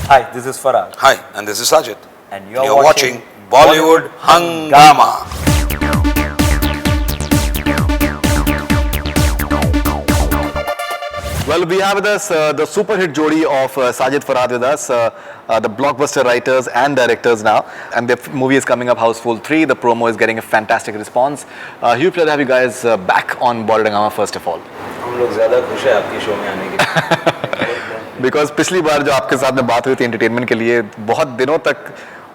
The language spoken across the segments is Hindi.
Hi, this is Farah. Hi, and this is Sajid. And You're watching Bollywood Hungama. Well, we have with us the super hit jodi of Sajid Farhad with us, the blockbuster writers and directors now. And the movie is coming up, Houseful 3. The promo is getting a fantastic response. Huge pleasure to have you guys back on Bollywood Hungama first of all. हम लोग ज़्यादा खुश हैं आपकी शो में आने के लिए। बिकॉज पिछली बार जो आपके साथ में बात हुई थी एंटरटेनमेंट के लिए, बहुत दिनों तक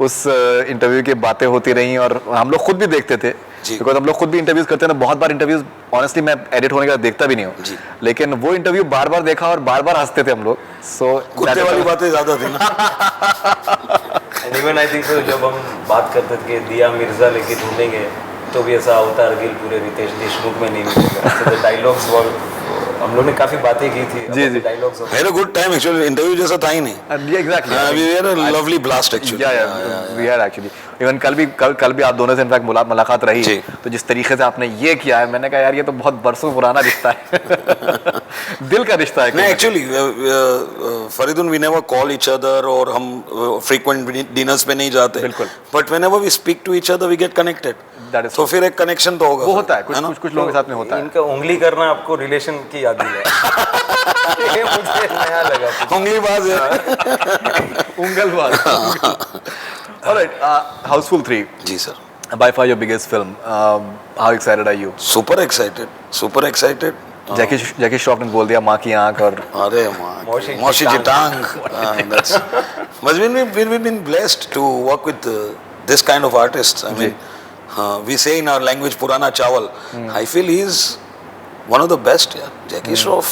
उस इंटरव्यू की बातें होती रही और हम लोग खुद भी देखते थे, बिकॉज हम लोग खुद भी इंटरव्यूज करते हैं तो बहुत बार इंटरव्यूज ऑनेस्टली मैं एडिट होने का देखता भी नहीं हूँ, लेकिन वो इंटरव्यू बार बार देखा और बार बार हंसते थे हम लोग। सो कुत्ते वाली बातें ज्यादा थी ना। And even I think so, जब हम बात करते थे कि दिया मिर्जा लेके ढूंढेंगे तो भी ऐसा अवतार गिल पूरे रितेश देशमुख में नहीं मिलेगा। So the dialogues were, हम लोग ने काफी बातें की थी। जी जी। Dialogues Had a good time actually. Interview जैसा था ही नहीं। Exactly. We had a lovely blast actually. Yeah, we had actually. Even कल भी आप दोनों से इनफैक्ट मुलाकात रही, तो जिस तरीके से आपने ये किया है, मैंने कहा यार ये तो बहुत बरसों पुराना रिश्ता है। दिल का रिश्ता है। नहीं actually Faridoon we never call each other और हम फ्रीक्वेंट डिनर्स पे नहीं जाते, बिल्कुल, but whenever we speak to each other we get connected, तो फिर एक कनेक्शन तो होगा। वो होता है, कुछ लोगों के साथ में होता है। इनका उंगली करना आपको रिलेशन की याद दिलाया। ये मुझे नया लगा। उंगलीबाज है। उंगलबाज। Alright, Houseful 3. जी sir. By far your biggest film. How excited are you? Super excited. Super excited. जैकी श्रॉफ ने बोल दिया माँ की आंख और अरे माँ मौशी की टांग. That's. But we've been blessed to work with this kind of artists. I mean, we say in our language पुराना चावल. I feel he's one of the best. यार जैकी श्रॉफ.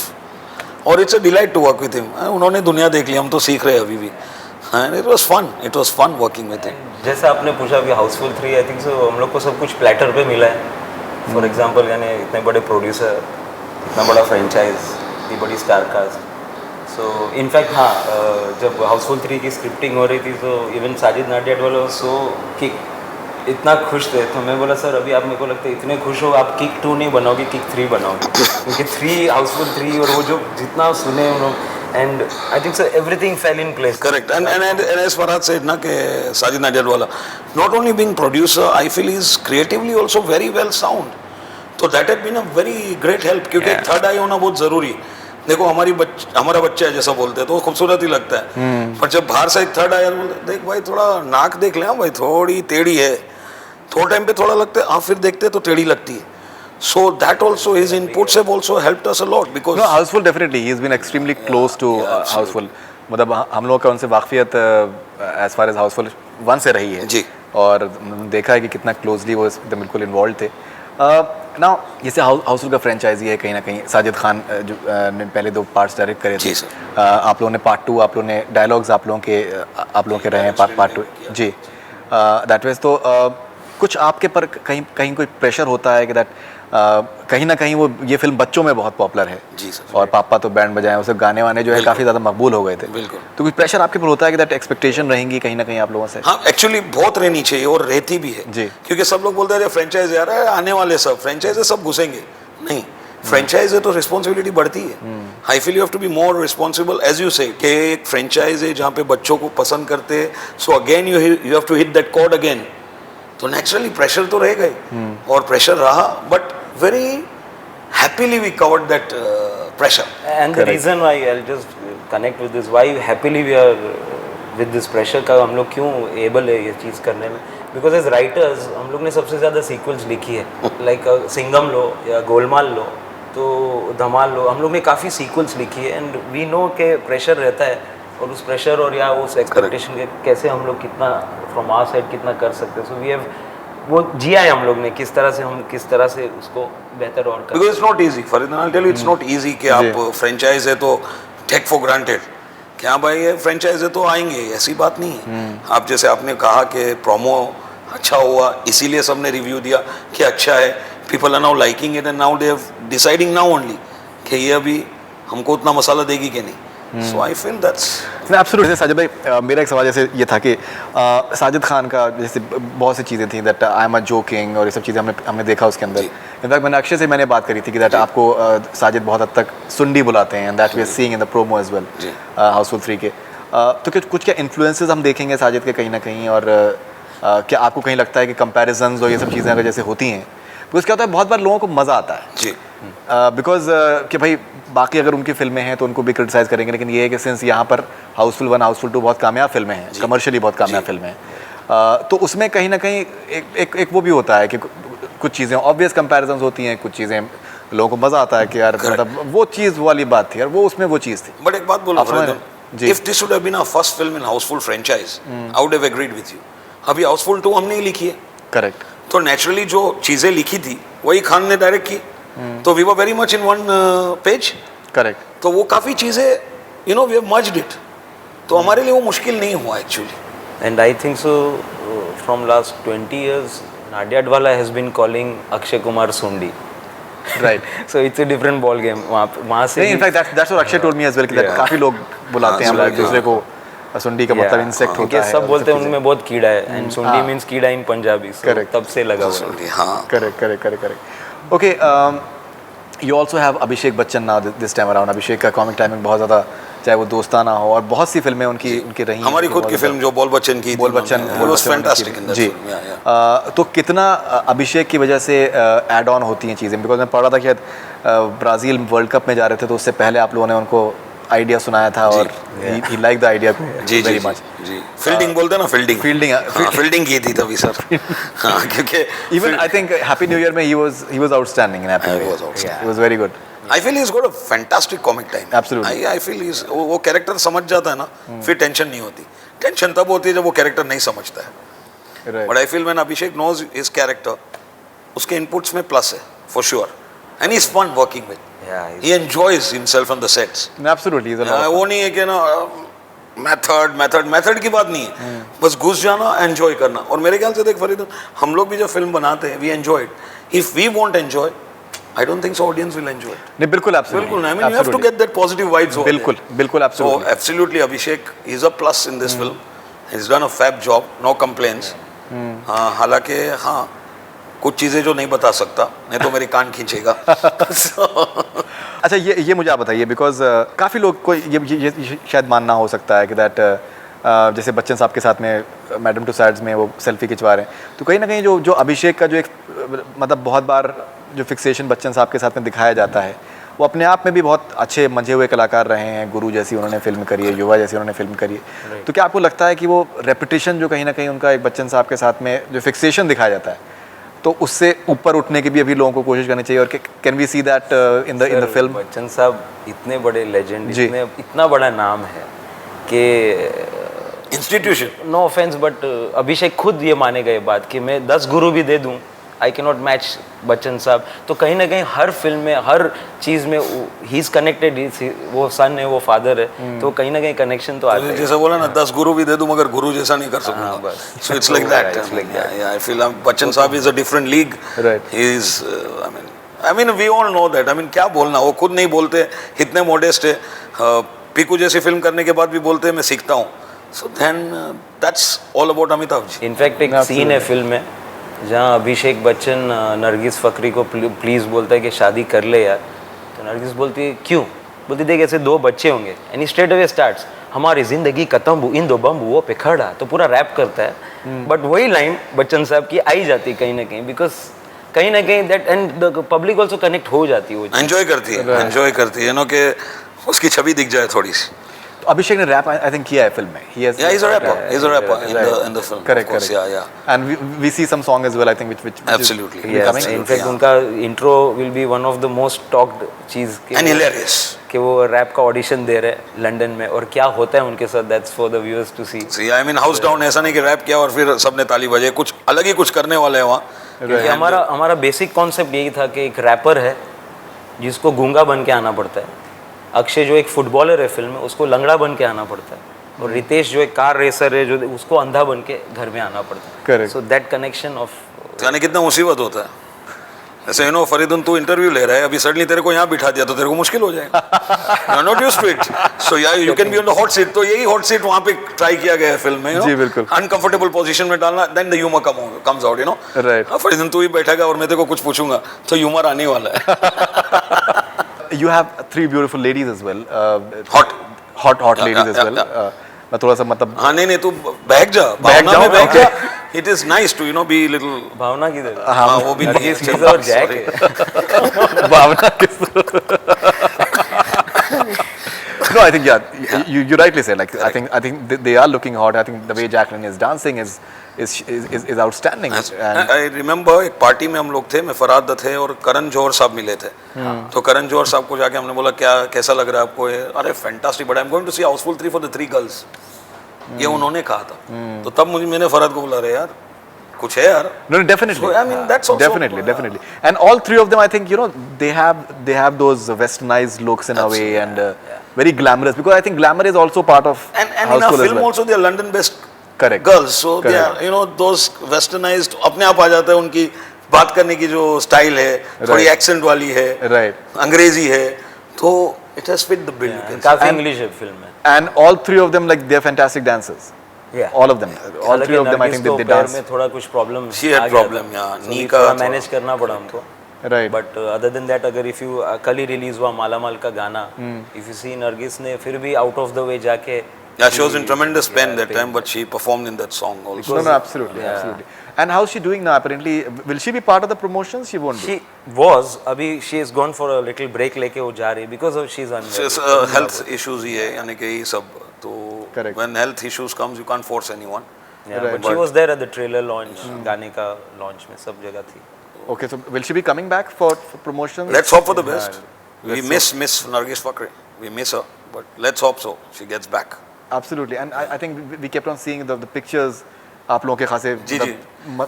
और it's a delight to work with him. उन्होंने दुनिया देख ली, हम तो सीख रहे हैं अभी भी. And it was fun working with him. जैसा आपने पूछा कि हाउसफुल 3 आई थिंक सो हम लोग को सब कुछ प्लेटर पे मिला है। फॉर एग्जांपल यानी इतने बड़े प्रोड्यूसर, इतना बड़ा फ्रेंचाइज, इतनी बड़ी स्टार कास्ट। सो इनफैक्ट हाँ, जब हाउसफुल 3 की स्क्रिप्टिंग हो रही थी तो इवन साजिद नाडियाड वाला सो किक इतना खुश थे, तो मैं बोला सर अभी आप मेरे को लगता है इतने खुश हो, आप किक 2 नहीं बनाओगे, किक 3 बनाओगे, क्योंकि 3 हाउसफुल 3 और वो जो जितना सुने उन लोग, and I think so everything fell in place. Correct. And as Farhad said ना कि Sajid Nadia wala, not only being producer, I feel he's creatively also very well sound. So that had been a very great help, क्योंकि एक थर्ड आई होना बहुत जरूरी। देखो हमारा बच्चा है जैसा बोलते हैं तो वो खूबसूरत ही लगता है, पर जब बाहर से एक थर्ड आई बोलते देख भाई थोड़ा नाक देख ले, भाई थोड़ी टेढ़ी है, थोड़ा टाइम पे थोड़ा लगता है, फिर देखते तो टेढ़ी लगती है। So that also, his inputs have also helped us a lot because. No, Houseful definitely. He's been extremely close to Houseful. मतलब हम लोग का उनसे वाकफियत as far as Houseful 1 से रही है। जी। और देखा है कि कितना क्लोजली वो एकदम बिल्कुल इन्वॉल्व थे। ना जैसे हाउसफुल का फ्रेंचाइजी है, कहीं ना कहीं साजिद खान जो ने पहले 2 पार्ट्स डायरेक्ट करे थे। आप लोगों ने पार्ट 2, आप लोगों ने डायलॉग्स आप लोगों के रहे हैं पार्ट 2। जी, दैट वेज तो कुछ आपके पर कहीं कोई प्रेशर होता है कि दैट कहीं ना कहीं वो ये फिल्म बच्चों में बहुत पॉपुलर है। जी सर। और पापा तो बैंड बजाएं, उसे गाने वाने जो है काफ़ी ज़्यादा मकबूल हो गए थे। बिल्कुल। तो कुछ प्रेशर आपके पर होता है कि दैट एक्सपेक्टेशन रहेंगी कहीं ना कहीं आप लोगों से? हाँ एक्चुअली बहुत रहनी चाहिए और रहती भी है जी, क्योंकि सब लोग बोलते हैं फ्रेंचाइज यार आने वाले सब फ्रेंचाइज सब घुसेंगे, नहीं, फ्रेंचाइज है तो रिस्पॉन्सिबिलिटी बढ़ती है। I feel you have to be more responsible as you say कि एक फ्रेंचाइज है जहाँ पे बच्चों को पसंद करते हैं, so again you have to hit that chord again, तो नेचुरली प्रेशर तो रहेगा ही, और प्रेशर रहा, but very happily we covered that pressure. And the reason why I'll just connect with this, why happily we are with this pressure का हम लोग क्यों able है ये चीज़ करने में, because as writers हम लोग ने सबसे ज़्यादा sequels लिखी है, like सिंघम लो या गोलमाल लो तो धमाल लो, हम लोग ने काफ़ी sequels लिखी है, and we know के pressure रहता है, और उस pressure और या उस expectation के कैसे हम लोग कितना from our side कितना कर सकते हैं, so we have वो जिया है हम लोग ने, किस तरह से उसको बेहतर और because it's not easy, Farid, I'll tell you it's not easy कि आप फ्रेंचाइज है तो take for granted कि हाँ भाई ये फ्रेंचाइज है तो आएंगे, ऐसी बात नहीं है। आप जैसे आपने कहा कि प्रोमो अच्छा हुआ इसीलिए सबने रिव्यू दिया कि अच्छा है, people are now liking it and now they are deciding now only कि ये अभी हमको उतना मसाला देगी कि नहीं। So I feel that's absolutely. Sajid भाई मेरा एक सवाल जैसे ये था कि साजिद खान का जैसे बहुत सी चीज़ें थी that I am a joking और ये सब चीज़ें हमने देखा उसके अंदर। इनफैक्ट मैंने अक्षय से बात करी थी कि दैट आपको साजिद बहुत हद तक सुंडी बुलाते हैं, and that we are seeing in the promo as well Housefull 3 के। तो कुछ क्या इन्फ्लुएंसेस हम देखेंगे साजिद के कहीं ना कहीं, और क्या आपको कहीं लगता है कि कंपैरिजंस और ये सब चीज़ें अगर जैसे होती हैं, बिकॉज क्या होता है बहुत बार लोगों को मज़ा आता है जी, बिकॉज कि भाई बाकी अगर उनकी फिल्में हैं तो उनको भी क्रिटिसाइज करेंगे, लेकिन ये है कि सिंस यहाँ पर हाउसफुल 1 हाउसफुल 2 बहुत कामयाब फिल्में हैं, कमर्शियली बहुत कामयाब फिल्में हैं, तो उसमें कहीं ना कहीं एक वो भी होता है कि कुछ चीज़ें ऑब्वियस कंपैरिजंस होती हैं, कुछ चीज़ें लोगों को मज़ा आता है कि यार मतलब वो चीज़ वाली बात थी यार, वो उसमें वो चीज़ थी. बट एक बात बोलो आप समझ फरीदुन, जी. if this would have been our first film in Houseful franchise, I would have agreed with you. अभी Houseful 2 हमने ही लिखी है, करेक्ट, तो नेचुरली जो चीजें लिखी थी वही खान ने डायरेक्ट की, तो we were very much in one page. Correct. तो वो काफी चीजें वी हैव मर्ज्ड इट, तो हमारे लिए वो मुश्किल नहीं हुआ actually. And I think so, from last 20 years, Nadia Adwala has been calling Akshay Kumar Sundi. Right. So it's a different ball game. वहाँ से नहीं, in fact that's what Akshay told me as well, कि काफ़ी लोग बुलाते हैं हम लोग एक दूसरे को सुंडी का मतलब इंसेक्ट होता है, सब बोलते हैं उनमें बहुत कीड़ा है, एंड सुंडी मींस कीड़ा इन पंजाबी, Correct. तब से लगा हुआ है. हाँ, correct. Okay, you also have Abhishek Bachchan now this time around. Abhishek का कॉमिक टाइमिंग बहुत ज़्यादा, चाहे वो दोस्ताना हो, और बहुत सी फिल्में उनकी रही. हमारी खुद की फिल्म जो बॉल बच्चन की, Bol Bachchan fantastic in that जी. फिल्म. तो कितना अभिषेक की वजह से ऐड ऑन होती हैं चीज़ें, बिकॉज मैं पढ़ रहा था कि ब्राज़ील वर्ल्ड कप में जा रहे थे तो उससे पहले आप लोगों ने उनको आइडिया सुनाया था, और he like the idea very much. जी, फील्डिंग बोलते हैं ना, फील्डिंग की थी तभी सर. हाँ, क्योंकि even I think Happy New Year में he was outstanding in Happy New Year. He was very good. I feel he's got a fantastic comic time. Absolutely. I feel वो कैरेक्टर समझ जाता है ना, फिर टेंशन नहीं होती. टेंशन तब होती है जब वो कैरेक्टर नहीं समझता है. But I feel when Abhishek knows his character, उसके इनपुट्स में प्लस है for sure, and he's fun working with. He enjoys himself on the sets. Absolutely. वो नहीं है कि ना मेथड की बात नहीं है, बस घुस जाना, एंजॉय करना. और मेरे ख्याल से देख फरीदुन, हम लोग भी जब फिल्म बनाते हैं, we enjoy it. If we won't enjoy, I don't think so audience will enjoy it. नहीं, बिल्कुल, absolutely. बिल्कुल. I mean, you have to get that positive vibes over बिल्कुल, absolutely. So absolutely, Abhishek is a plus in this film. He's done a fab job. No complaints. हालांकि हाँ, कुछ चीजें जो नहीं बता सकता, नहीं तो मेरी कान खींचेगा. अच्छा, ये मुझे आप बताइए, बिकॉज काफ़ी लोग को ये शायद मानना हो सकता है कि दैट जैसे बच्चन साहब के साथ में मैडम टू साइड्स में वो सेल्फी खिंचवा रहे हैं, तो कहीं ना कहीं जो अभिषेक का जो एक मतलब बहुत बार जो फिक्सेशन बच्चन साहब के साथ में दिखाया जाता है, वो अपने आप में भी बहुत अच्छे मंझे हुए कलाकार रहे हैं. गुरु जैसी उन्होंने फिल्म करी है, युवा जैसी उन्होंने फिल्म करी है. तो क्या आपको लगता है कि वो रेपुटेशन जो कहीं ना कहीं उनका एक बच्चन साहब के साथ में जो फिक्सेशन दिखाया जाता है, तो उससे ऊपर उठने की भी अभी लोगों को कोशिश करनी चाहिए, और can we see that in the film? Bachchan साहब इतने बड़े लेजेंड, इतना बड़ा नाम है कि institution, no offense, but Abhishek खुद ये मानेगा ये बात कि मैं 10 गुरु भी दे दूं, I can not match Bachchan साहब. तो कहीं ना कहीं हर फिल्म में, हर चीज़ में ही इज कनेक्टेड. वो सन है, वो फादर है, तो कहीं ना कहीं कनेक्शन तो आता है. जैसे बोला ना, 10 गुरु भी दे दूं मगर गुरु जैसा नहीं कर सकूंगा. So it's like that. I feel Bachchan साहब is a different league. He is, I mean we all know that. I mean क्या बोलना, वो खुद नहीं बोलते, इतने मॉडेस्ट है. पीकू जैसी फिल्म करने के बाद भी बोलते हैं मैं सीखता हूँ. So then that's all about Amitabh ji. In fact एक सीन है फिल्म में जहाँ अभिषेक बच्चन नरगिस फ़करी को प्लीज़ बोलता है कि शादी कर ले यार. तो नरगिस बोलती है क्यों? बोलती देख ऐसे 2 बच्चे होंगे, and he straight away starts, हमारी ज़िंदगी का तंबू इन 2 बम्बुओं पे खड़ा. तो पूरा रैप करता है, बट वही लाइन बच्चन साहब की आई जाती है कहीं ना कहीं, बिकॉज कहीं ना कहीं that and the public also connect हो जाती है, वो एंजॉय करती है नो, कि उसकी छवि दिख जाए थोड़ी सी. अभिषेक ने रैप आई थिंक किया है फिल्म में. He's a rapper in the film. Correct. Yeah. And we see some song as well, I think, which Absolutely. Yes. In fact, उनका intro will be one of the most talked चीज. And hilarious. कि वो रैप का ऑडिशन दे रहे हैं लंदन में, और क्या होता है उनके साथ, that's for the viewers to see. See, I mean, house down ऐसा नहीं कि रैप किया और फिर सबने ताली बजाई, कुछ अलग ही कुछ करने वाले हैं वहाँ. क्योंकि हमारा बेसिक कॉन्सेप्ट यही था कि एक रैपर है जिसको गूंगा बन के आना पड़ता है. अक्षय जो एक फुटबॉलर है फिल्म में, उसको लंगड़ा बन के आना पड़ता है. और रितेश जो एक कार रेसर है, जो उसको अंधा बन के घर में आना पड़ता है. सो दैट कनेक्शन ऑफ, यानी कितना मुसीबत होता है. ऐसे फरीदुन तू इंटरव्यू ले रहा है, अभी सडनली तेरे को यहाँ बिठा दिया तो तेरे को मुश्किल हो जाएगा. You are not used to it, so या you can be on the hot seat. तो यही हॉट सीट वहाँ पे ट्राई किया गया है फिल्म में. जी बिल्कुल. अनकंफर्टेबल पोजीशन में डालना, then the humour comes out. Right. Faridoon तू ही बैठेगा और मैं तेरे को कुछ पूछूंगा तो ह्यूमर आने वाला है. You have 3 beautiful ladies as well. Hot ladies as well. मैं थोड़ा सा मतलब हाँ नहीं तू बहक जा, भावना जाऊं, में बहक okay. जा. It is nice to be little. Bhavna किधर? हाँ वो भी नहीं है. नरगिस मीज़ा और जैक है. भावना किस No, I think you rightly said, like I think they are looking hot. I think the way Jacqueline is dancing is outstanding. And I remember एक पार्टी में हम लोग थे, मैं फरहाद थे और करण जौहर साहब मिले थे. तो करण जौहर साहब को जाके हमने बोला क्या कैसा लग रहा है आपको ये? अरे fantastic, but I am going to see Housefull 3 for the 3 girls. ये उन्होंने कहा था. तो तब मैंने फरहाद को बोला, अरे यार कुछ है यार. No, definitely. So, I mean, that's also, definitely. And all three of them, I think, they have those westernized looks in a way, and very glamorous. Because I think glamour is also part of and in Houseful our as film well. also they are London based Correct. girls, so they Correct. are those westernized अपने आप आ जाता है. उनकी बात करने की जो स्टाइल है थोड़ी Right. एक्सेंट वाली है, Right. अंग्रेजी है, तो it has fit the bill. You can say. काफी इंग्लिश है फिल्म में. And all three of them, like, they're fantastic dancers. Yeah. All of them. All three of them, I think they dance. में थोड़ा कुछ problem She had problem, yeah. Knee का थोड़ा थोड़ा- मैनेज करना पड़ा हमको. Right. But other than that अगर इफ यू कल ही रिलीज हुआ माला माल का गाना, इफ यू सी नरगिस ने फिर भी आउट ऑफ द वे जाके Yeah, she was in tremendous pain that time, but she performed in that song also. No, absolutely. And how's she doing now? Apparently, will she be part of the promotions? She won't be. she was अभी she is gone for a little break लेके वो जा रही है because of she's She's, health issues ही है, यानी कि ये सब. तो Correct. when health issues comes, you can't force anyone. yeah, Right. but she was there at the trailer launch, गाने का launch में सब जगह थी. Okay, so will she be coming back for promotions? Let's hope for the best. We miss Nargis Fakri. We miss her, but let's hope so. She gets back. Absolutely, and I think we kept on seeing the pictures. आप लोगों के खासे जी,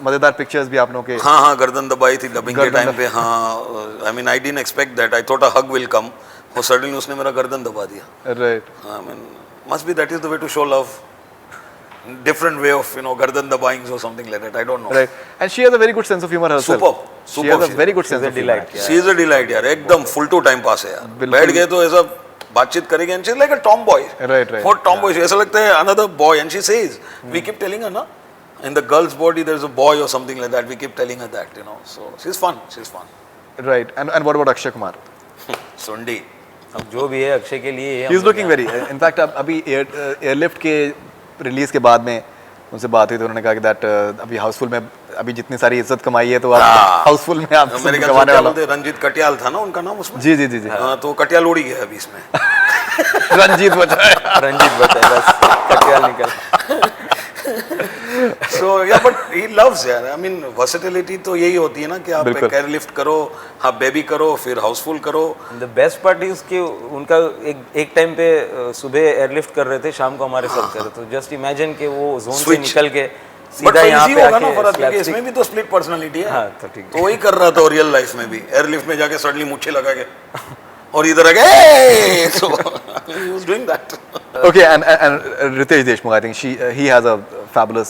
मजेदार पिक्चर्स भी आप लोगों के. हाँ गर्दन दबाई थी डबिंग के गर्दन टाइम पे. हाँ I mean I didn't expect that. I thought a hug will come. वो suddenly उसने मेरा गर्दन दबा दिया. Right. I mean must be that is the way to show love. Different way of gardan dabaying or something like that. I don't know. Right. And she has a very good sense of humor herself. Superb. She has a very good sense of humor. delight. She is a delight यार. एकदम full to time pass है यार. बिल्कुल. बैठ गए तो ऐसा बातचीत करेगी and she's like a tomboy. Right. For tomboy ऐसा लगता है another boy and she says we keep telling her ना in the girl's body there's a boy or something like that. We keep telling her that so she's fun. Right. And what about Akshay Kumar? Sundi. अब जो भी है अक्षय के लिए He is looking very. In fact, अभी एयरलिफ्ट के रिलीज के बाद में उनसे बात हुई तो उन्होंने कहा कि दैट अभी हाउसफुल में अभी जितनी सारी इज्जत कमाई है तो आप हाउसफुल में आप मेरे ख्याल कमाने से वाला. रंजीत कटियाल था ना उनका नाम उसमें. जी. हाँ तो कटियाल उड़ी गया अभी इसमें. रंजीत बचा. रंजीत बचा बस कटियाल निकल. So yeah, but he loves यार. I mean versatility तो यही होती है ना कि आप एयरलिफ्ट करो, आप बेबी करो, फिर हाउसफुल करो. द बेस्ट पार्ट इज कि उनका एक टाइम पे सुबह एयरलिफ्ट कर रहे थे, शाम को हमारे साथ कर रहे थे. जस्ट इमेजिन कि वो जोन से निकल के सीधा यहाँ पे होगा ना फरहाद, क्योंकि आके इसमें भी तो स्प्लिट पर्सनालिटी है. हाँ, तो ठीक है. तो वही कर रहा था रियल लाइफ में भी. एयरलिफ्ट में जाके सडनली मुच्छे लगा के और इधर आ गए. So he was doing that. Okay, and Ritesh Deshmukh, I think he has a fabulous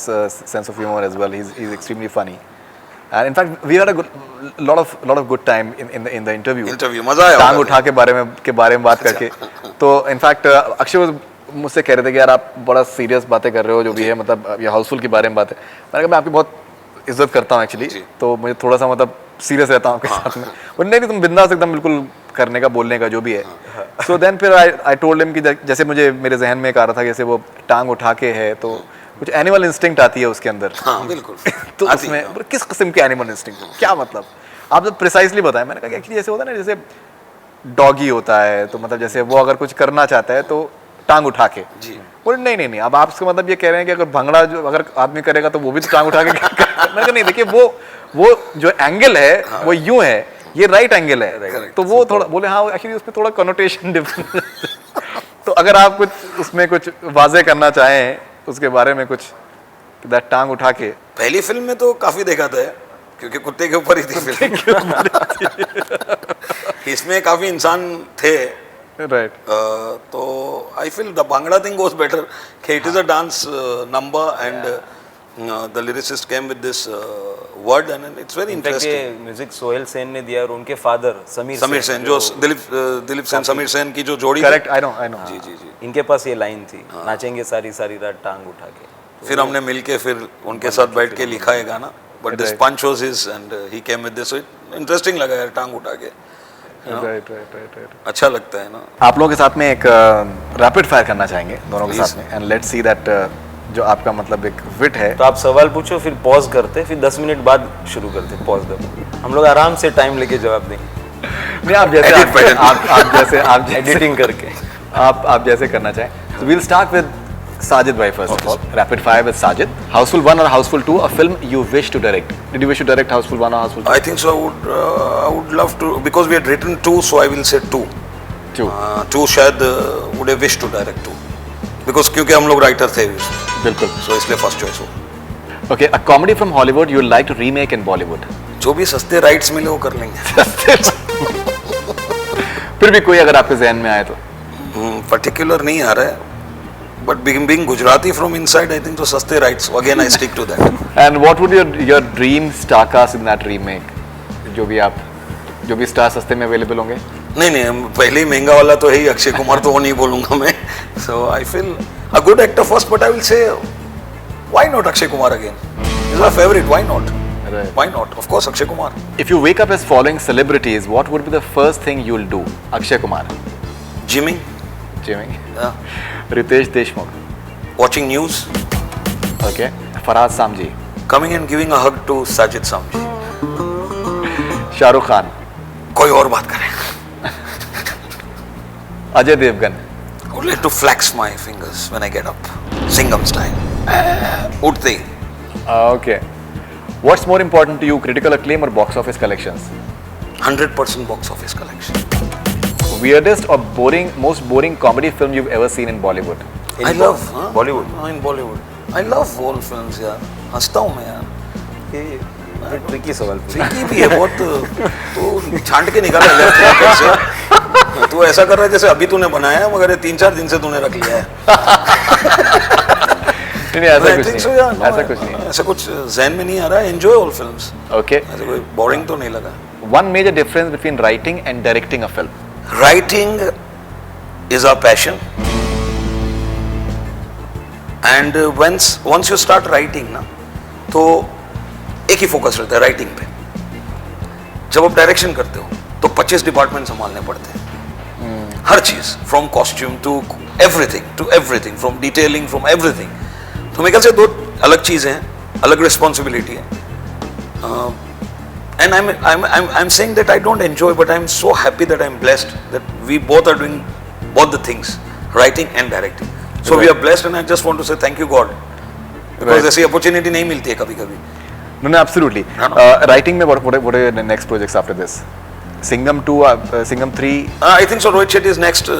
sense of humor as well. He's extremely funny. And in fact, we had a lot of good time in the interview. मजा आया. टांग उठा के बारे में बात करके. तो इनफैक्ट अक्षय मुझसे कह रहे थे कि यार आप बड़ा सीरियस बातें कर रहे हो जो भी है, मतलब ये हाउसफुल के बारे में बात है. मैंने कहा मैं आपकी बहुत इज्जत करता हूँ एक्चुअली, तो मुझे थोड़ा सा मतलब सीरियस रहता हूँ आपके साथ में. नहीं तुम बिंदास एकदम बिल्कुल करने का बोलने का जो भी है. सो देन फिर आई टोल्ड हिम कि जैसे मुझे मेरे जहन में एक आ रहा था जैसे वो टांग उठा के है तो कुछ एनिमल इंस्टिंक्ट आती है उसके अंदर. हाँ बिल्कुल. तो उसमें किस किस्म के एनिमल इंस्टिंक्ट, क्या मतलब आप जब प्रिसाइसली बताएं. मैंने कहा एक्चुअली जैसे होता है ना, जैसे डॉगी होता है तो मतलब जैसे वो अगर कुछ करना चाहता है तो टांग उठा के. बोले नहीं अब आप इसका मतलब ये कह रहे हैं कि अगर भंगड़ा जो अगर आदमी करेगा तो वो भी तो टांग उठा के. मैंने कहा नहीं, देखिए वो जो एंगल है वो यूं है, ये राइट एंगल है. तो वो थोड़ा बोले हाँ एक्चुअली उसमें थोड़ा कनोटेशन डिफरेंट. तो अगर आप कुछ उसमें कुछ वाजे करना चाहें उसके बारे में कुछ, दैट टांग उठा के. पहली फिल्म में तो काफी देखा था क्योंकि कुत्ते के ऊपर ही थी फिल्म. इसमें काफी इंसान थे. राइट. तो I feel the bhangra thing goes better कि it is a dance number and the lyricist came with this word and it's very interesting. Music Sohail Sen ने दिया और उनके फादर समीर सेन जो दिलीप सेन समीर सेन की जो जोड़ी. Correct, I know. जी इनके पास ये लाइन थी, नाचेंगे सारी रात टांग उठा के. फिर हमने मिलके फिर उनके साथ बैठ के लिखा है गाना. But this punch was his and he came with this. Interesting लगा यार टांग उठा के. राइट। अच्छा लगता है ना। आप लोगों के साथ में एक रैपिड फायर करना चाहेंगे दोनों के Please. साथ में, एंड लेट्स सी दैट जो आपका मतलब एक विट है। तो आप सवाल पूछो, फिर पॉज करते, फिर 10 मिनट बाद शुरू करते, पॉज दो, हम लोग आराम से टाइम लेके जवाब देंगे, नहीं आप जैसे आप जैसे एडिटिंग करके। आप जैसे करना चाहें। So we'll start with Sajid bhai first of all. Rapid fire with Sajid. Houseful 1 or Houseful 2, a film you wish to direct. Did you wish to direct Houseful 1 or Houseful 2? I think so. I would love to, because we had written 2, so I will say 2. 2. 2 शायद would have wished to direct 2, because क्योंकि हम लोग राइटर थे उसमें, बिल्कुल। so इसलिए फर्स्ट चॉइस हो। Okay, a comedy from Hollywood you would like to remake in Bollywood. जो भी सस्ते राइट्स मिले वो कर लेंगे। फिर भी कोई अगर आपके जहन में आए तो? पर्टिकुलर नहीं आ रहा है, but being Gujarati from inside, I think तो सस्ते rights, again I stick to that. And what would your dream star cast in that remake? जो भी स्टार सस्ते में अवेलेबल होंगे? नहीं, पहले ही महंगा वाला तो है ही अक्षय कुमार, तो वो नहीं बोलूंगा मैं। So I feel a good actor first, but I will say why not Akshay Kumar again, is my favourite, why not, Right. Why not, of course Akshay Kumar. If you wake up as following celebrities, what would be the first thing you'll do? Akshay Kumar, gymming, Jimmy, Ritesh Deshmukh, watching news, okay, Farhad Samji, coming and giving a hug to Sajid Samji। Shah Rukh Khan, कोई और बात करें। Ajay Devgan, I would like to flex my fingers when I get up, Singham style, उठते ही। okay. What's more important to you, critical acclaim or box office collections? 100% box office collection। Weirdest or most boring comedy film you've ever seen in Bollywood? I love Bollywood। in Bollywood। I love all films यार, हंसता हूँ मैं यार। ये ट्रिकी सवाल पूछा। ट्रिकी भी है बहुत, तू छांट के निकाला लेफ्ट पॉकेट से। तू ऐसा कर रहा है जैसे अभी तूने बनाया है, मगर 3-4 दिन से तूने रख लिया है। नहीं, ऐसा I कुछ think so, नहीं, yeah, no, ऐसा कुछ नहीं। ऐसा कुछ जहन में नहीं आ रहा है। Enjoy all films, Okay. ऐसा कोई बोरिंग तो नहीं लगा। One major difference between writing and directing a film. Writing is our passion, and once you start writing ना, तो एक ही फोकस रहता है राइटिंग पे। जब आप डायरेक्शन करते हो तो 25 डिपार्टमेंट संभालने पड़ते हैं, हर चीज, from costume to everything, from detailing, from everything. तो मेरे ख्याल से 2 अलग चीजें हैं, अलग रिस्पॉन्सिबिलिटी है। And I'm saying that I don't enjoy, but I'm so happy that I'm blessed that we both are doing both the things, writing and directing. So we are blessed, and I just want to say thank you God, because ऐसी opportunity नहीं मिलती है कभी-कभी। No, absolutely. No, no. Writing में what are your next projects after this? Singham 2, Singham 3. I think so. Rohit Shetty's next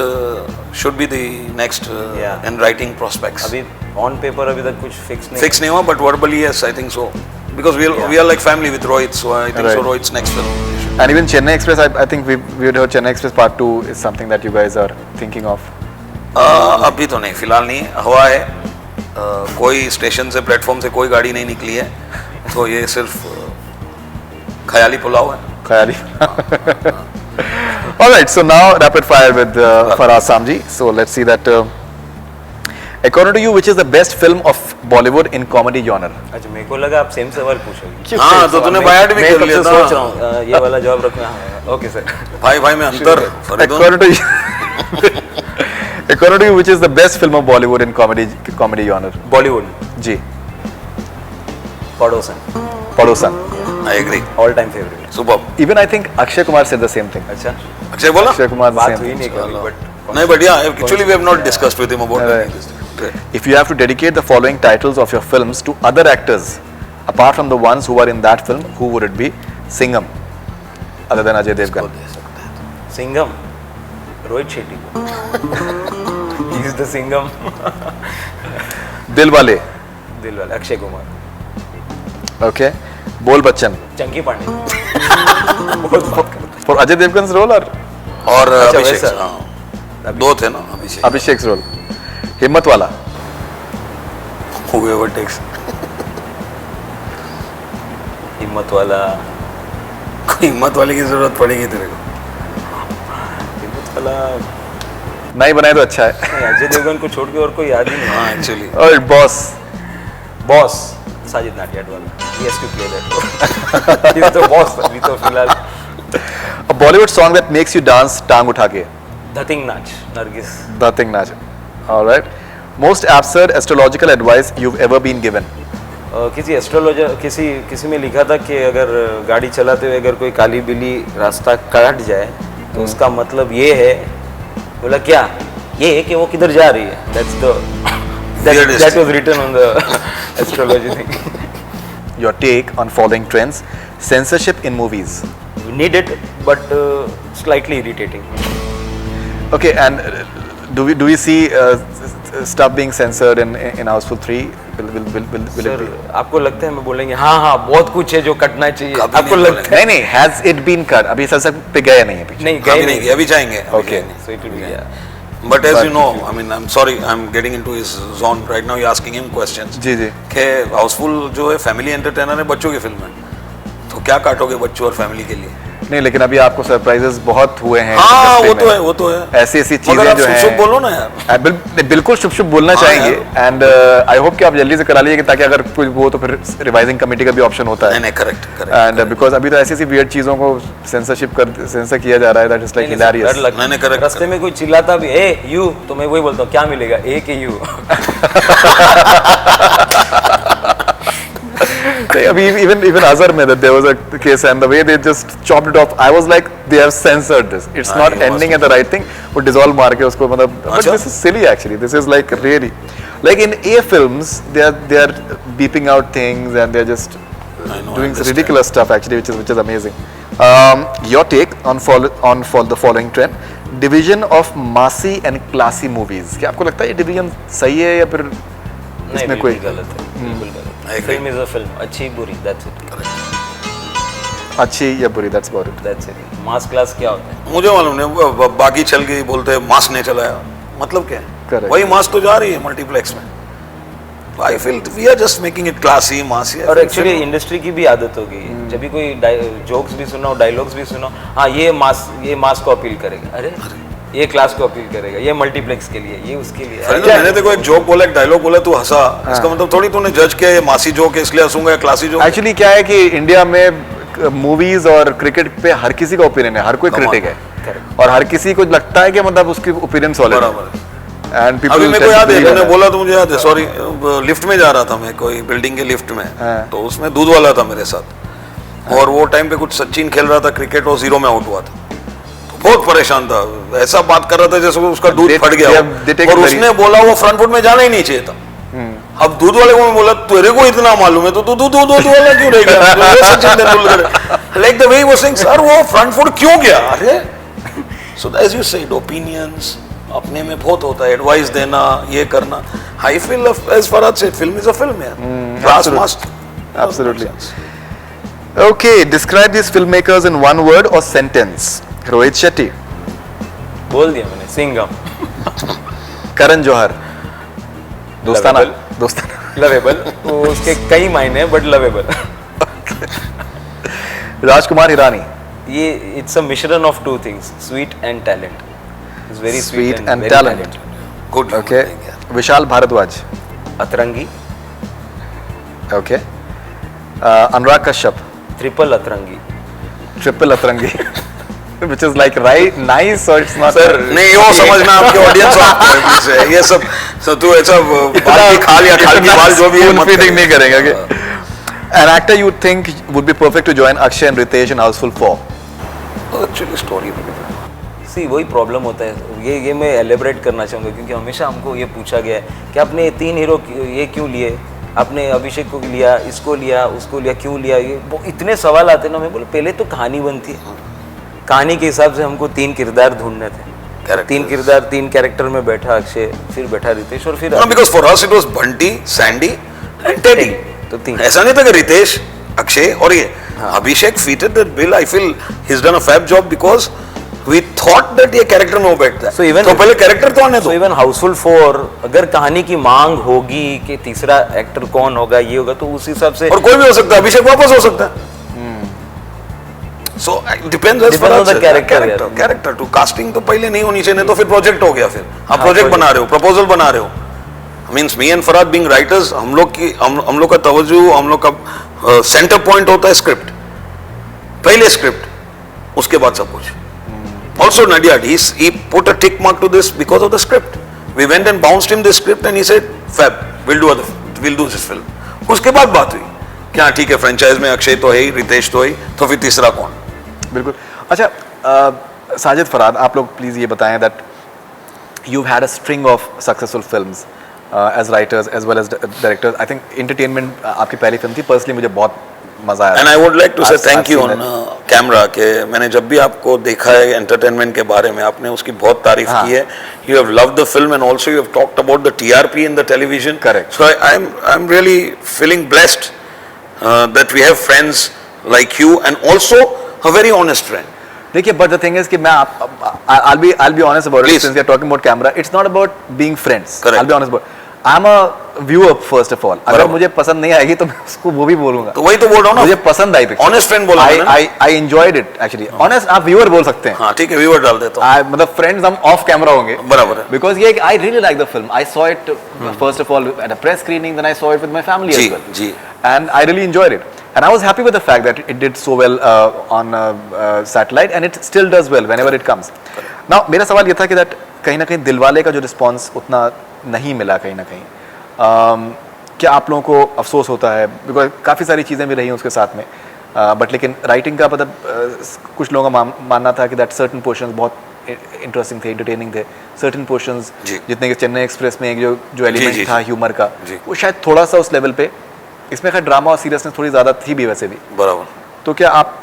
should be the next Yeah. in writing prospects. अभी ऑन पेपर अभी तक कुछ फिक्स नहीं। Fix नहीं हुआ, but verbally yes, I think so. Because we are like family with Rohit, so I think so. Right. Rohit's next film. And even Chennai Express, I think we heard Chennai Express Part 2 is something that you guys are thinking of. अभी तो नहीं, फिलहाल नहीं हुआ है। कोई स्टेशन से, प्लेटफॉर्म से कोई गाड़ी नहीं निकली है, तो ये सिर्फ ख्याली पुलाव है। Khayali. All right, so now rapid fire with Farhad Samji. So let's see that. According to you, which is the best film of Bollywood in comedy genre? अच्छा, मेरे को लगा आप सेम सवाल पूछोगे। हाँ, तो तूने बायड भी कर लिया था। सोच रहा हूँ ये वाला जवाब रखना है। Okay sir. भाई में अंतर। According to you, according to you, which is the best film of Bollywood in comedy genre? Bollywood, जी, पड़ोसन, पड़ोसन. I agree. All time favourite. Superb. Even I think Akshay Kumar said the same thing. अच्छा, अक्षय बोला? Akshay Kumar the बात same हुई thing. नहीं कभी, बट नहीं, but yeah, actually we have not discussed with him about Right. this. If you have to dedicate the following titles of your films to other actors, apart from the ones who are in that film, who would it be? Singham, other than Ajay Devgan. Singham, Rohit Shetty को। He is the Singham. Dilwale, दिल वाले, Akshay Kumar, okay. Bol Bachchan. Chunky Pandey. बहुत बात करते हैं। For Ajay Devgan's role or और अच्छा, अभिषेक, वैसा। हाँ, 2 थे ना अभिषेक। Abhishek's role? Himmat Wala. Whoever takes. हिम्मत वाला, कोई हिम्मत वाले की जरूरत पड़ेगी तेरे को। हिम्मत वाला नहीं बनाए तो अच्छा है. नहीं, अजय देवगन को छोड़ के और कोई याद ही नहीं। हाँ एक्चुअली। और बॉस. बॉस साजिद नाडियाड वाला, he has to play that role. He is the boss अभी तो फिलहाल। A Bollywood song that makes you dance टांग उठा के. धतिंग नाच नरगिस. Nothing नाच. All right. Most absurd astrological advice you've ever been given. किसी एस्ट्रोलॉजर किसी में लिखा था कि अगर गाड़ी चलाते हुए अगर कोई काली बिल्ली रास्ता काट जाए तो उसका मतलब ये है. बोला क्या? ये है कि वो किधर जा रही है. That was written on the astrology thing. Your take on following trends. Censorship in movies. We need it, but slightly irritating. Okay, and do we see stuff being censored in Houseful 3? Will sir it be? आपको लगता है मैं बोलेंगे हाँ बहुत कुछ है जो कटना चाहिए. कभी आपको नहीं लगता है? नहीं, has it been cut? अभी सेंसर पे गया नहीं अभी. नहीं अभी गए नहीं गए, अभी जाएंगे. Okay. So it will be, yeah. But as you know, I mean, I'm sorry, I'm getting into his zone right now. You're asking him questions. जी जी. कि हाउसफुल जो है फैमिली एंटरटेनर है, बच्चों की फिल्म है, तो क्या काटोगे बच्चों और फैमिली के लिए? नहीं, लेकिन अभी आपको सरप्राइजेस बहुत हुए हैं. हाँ industry वो तो है. ऐसी मगर चीजें आप जो शुभ हैं. बोलो ना यार. बिल्कुल शुभ बोलना हाँ चाहेंगे. एंड आई होप कि आप जल्दी से करा लीजिए ताकि अगर कुछ वो तो फिर रिवाइजिंग कमेटी का भी ऑप्शन होता है. नहीं करेक्ट. एंड बिकॉज अभी तो ऐसी वियर्ड चीजों को सेंसर किया जा रहा है. That is like hilarious. नहीं, correct, रास्ते में कोई चिल्लाता भी ए यू तो मैं वही बोलता हूँ क्या मिलेगा ए के यू. Even Azhar में that there was a case and the way they just chopped it off, I was like they have censored this. It's not you ending must- at the right thing. वो dissolve मार के उसको मतलब. But अच्छा. this is silly actually. This is like really like in A films they are beeping out things and they are just I know, I doing understand. ridiculous stuff actually which is amazing. Your take on the following trend. Division of massy and classy movies. क्या आपको लगता है ये division सही है या फिर नहीं इसमें कोई बिल्कुल गलत है. बिल्कुल गलत. I agree. Film is a film. अच्छी बुरी दैट्स इट. अच्छी या बुरी? That's about it. That's it. Mass class क्या होता है? मुझे मालूम नहीं. बाकी चल गई बोलते हैं मास ने चलाया, मतलब क्या है? Correct. वही मास तो जा रही है मल्टीप्लेक्स में. I feel we are just making it classy massy. और एक्चुअली इंडस्ट्री की भी आदत हो गई है. जब भी कोई जोक्स भी सुनो डायलॉग्स भी सुनो हाँ ये मास को अपील करेगा. अरे ये क्लास को अपील करेगा. ये मल्टीप्लेक्स के लिए ये उसके लिए. अरे मैंने देखो एक जोक बोला, एक डायलॉग बोला, तू हंसा. इसका मतलब थोड़ी तूने जज किया ये मासी जोक है इसलिए हंसूंगा या क्लासी जोक. एक्चुअली क्या है कि इंडिया में मूवीज और क्रिकेट पे हर किसी का ओपिनियन है. हर कोई कमाल. क्रिटिक है Correct. और हर किसी को लगता है कि मतलब उसकी ओपिनियन सॉलिड है. बराबर है. एंड अभी मेरे को याद है मैंने बोला तो मुझे याद है. सॉरी, लिफ्ट में जा रहा था मैं कोई बिल्डिंग के लिफ्ट में. हाँ. तो उसमें दूध वाला था मेरे साथ और वो टाइम पे कुछ सचिन खेल रहा था क्रिकेट और 0 में आउट हुआ था. तो बहुत परेशान था. ऐसा बात कर रहा था जैसे उसका दूध फट गया हो. और उसने बोला वो फ्रंट फुट में जाना ही नहीं चाहिए था. अब दूध वाले को मैं बोला तेरे को इतना मालूम है तो तू दूध वाला क्यों रह गया? तो Sachin Tendulkar like the way he was saying sir वो फ्रंट फुट क्यों गया? अरे so as you said opinions अपने में बहुत होता है. एडवाइस देना ये करना. I feel as Faraz said film is a film यार. Class must. Absolutely. Okay, describe these filmmakers in one word or sentence. Rohit Shetty, बोल दिया मैंने. सिंघम. Karan Johar, दोस्ताना. लवेबल. तो उसके कई मायने हैं बट लवेबल. राजकुमार हिरानी, ये इट्स अ मिश्रण of two things sweet and talent. Is very Sweet sweet and and talent. Good. Okay, Vishal Bhardwaj, अतरंगी. okay, अनुराग कश्यप, ट्रिपल अतरंगी. ट्रिपल अतरंगी, which is like right, nice or it's not. Sir नहीं वो समझना आपके ऑडियंस से ये सब तू ऐसा बाल की खाल या खाल की बाल जो भी है Spoon मत feeding कर. नहीं करेंगे. Okay. An actor you think would be perfect to join Akshay and Ritesh in Houseful 4. Actually story सी वही प्रॉब्लम होता है. ये मैं एलिब्रेट करना चाहूँगा क्योंकि हमेशा हमको ये पूछा गया है कि आपने 3 हीरो ये क्यों लिए. आपने अभिषेक को लिया, इसको लिया, उसको लिया, क्यों लिया. ये इतने सवाल आते हैं ना. मैं बोले पहले तो कहानी बनती है. कहानी के हिसाब से हमको 3 किरदार ढूंढने थे. 3 किरदार 3 कैरेक्टर में बैठा अक्षय, फिर बैठा रितेश और फिर because for us it was Bunty, Sandy and teddy. तो 3. ऐसा नहीं था कि रितेश, अक्षय और ये Abhishek fitted that bill. I feel he has done a fab job because we thought that ये कैरेक्टर में वो बैठता है. So even- तो पहले कैरेक्टर तो आने दो. तो इवन हाउसफुल 4 अगर कहानी की मांग होगी कि तीसरा एक्टर कौन होगा ये होगा तो उस हिसाब से और कोई भी हो सकता है. अभिषेक वापस हो सकता है. So depends as Depends on the character, character to casting तो पहले नहीं होनी चाहिए. नहीं तो फिर प्रोजेक्ट हो गया. फिर आप प्रोजेक्ट project. बना रहे हो, प्रपोजल बना रहे हो. Means me and फराद being writers हम लोग का तवज्जो, हम लोग का सेंटर पॉइंट होता है स्क्रिप्ट. पहले स्क्रिप्ट उसके बाद सब कुछ. Also Nadyad, he put a tick mark to this because of the script. We went and bounced him the script and he said, "Fab, we'll do this film." उसके बाद बात हुई कि हाँ ठीक है, फ्रेंचाइज में अक्षय तो है ही, रितेश तो है ही, तो फिर तीसरा कौन? बिल्कुल. अच्छा, साजिद फरहाद, आप लोग प्लीज ये बताएं that you've had a string of successful films as writers as well as directors. I think entertainment आपकी पहली फिल्म थी. Personally मुझे बहुत मजा आया. And I would like to say thank I've you seen on that. camera कि मैंने जब भी आपको देखा है एंटरटेनमेंट के बारे में, आपने उसकी बहुत तारीफ हाँ. की है. You have loved the film and also you have talked about the TRP in the television. Correct. So I'm really feeling blessed that we have friends like you and also a very honest friend. देखिए, but the thing is कि मैं I'll be honest about it Please. since we are talking about camera. It's not about being friends. Correct. I'll be honest about. I'm a viewer first of all. अगर बराबर. मुझे पसंद नहीं आएगी तो मैं उसको वो भी बोलूंगा. तो वही तो बोल रहा हूँ ना. मुझे पसंद आई पिक्चर. Honest friend बोला मैंने ना. I enjoyed it actually. Honest, आप viewer बोल सकते हैं. हाँ ठीक है, व्यूअर डाल देता हूँ. मतलब friends हम off camera होंगे. बराबर है. Because ये I really like the film. I saw it first of all at a press screening, then I saw it with my family ji, as well. Ji. And I really enjoyed it. And I was happy with the fact that it did so well on satellite, and it still does well whenever it comes. Now मेरा सवाल ये था कि that कहीं ना कहीं दिलवाले का जो response उतना नहीं मिला कहीं ना कहीं. क्या आप लोगों को अफसोस होता है? बिकॉज काफ़ी सारी चीज़ें भी रही हैं उसके साथ में, बट लेकिन राइटिंग का मतलब कुछ लोगों का मानना था कि दैट सर्टन पोर्शंस बहुत इंटरेस्टिंग थे, एंटरटेनिंग थे. सर्टन पोर्शंस जितने कि चेन्नई एक्सप्रेस में एक जो एलिमेंट था ह्यूमर का, वो शायद थोड़ा सा उस लेवल पे. इसमें खैर ड्रामा और सीरियसनेस थोड़ी ज़्यादा थी भी वैसे भी. बराबर. तो क्या आप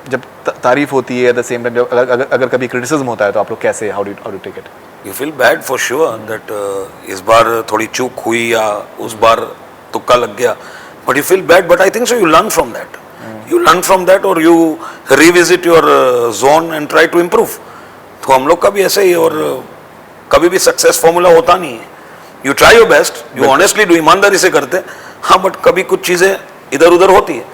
जब तारीफ होती है एट द सेम टाइम अगर कभी क्रिटिसिज्म होता है तो आप लोग कैसे how do take it? You feel bad for sure that इस बार थोड़ी चूक हुई या उस बार तुक्का लग गया, but you feel bad, but I think so you learn from that. You learn from that or you revisit your zone and try to improve. तो हम लोग का भी ऐसे ही, और कभी भी सक्सेस फॉर्मूला होता नहीं है. You try your best, you honestly do, ईमानदारी से करते, हाँ, बट कभी कुछ चीज़ें इधर उधर होती है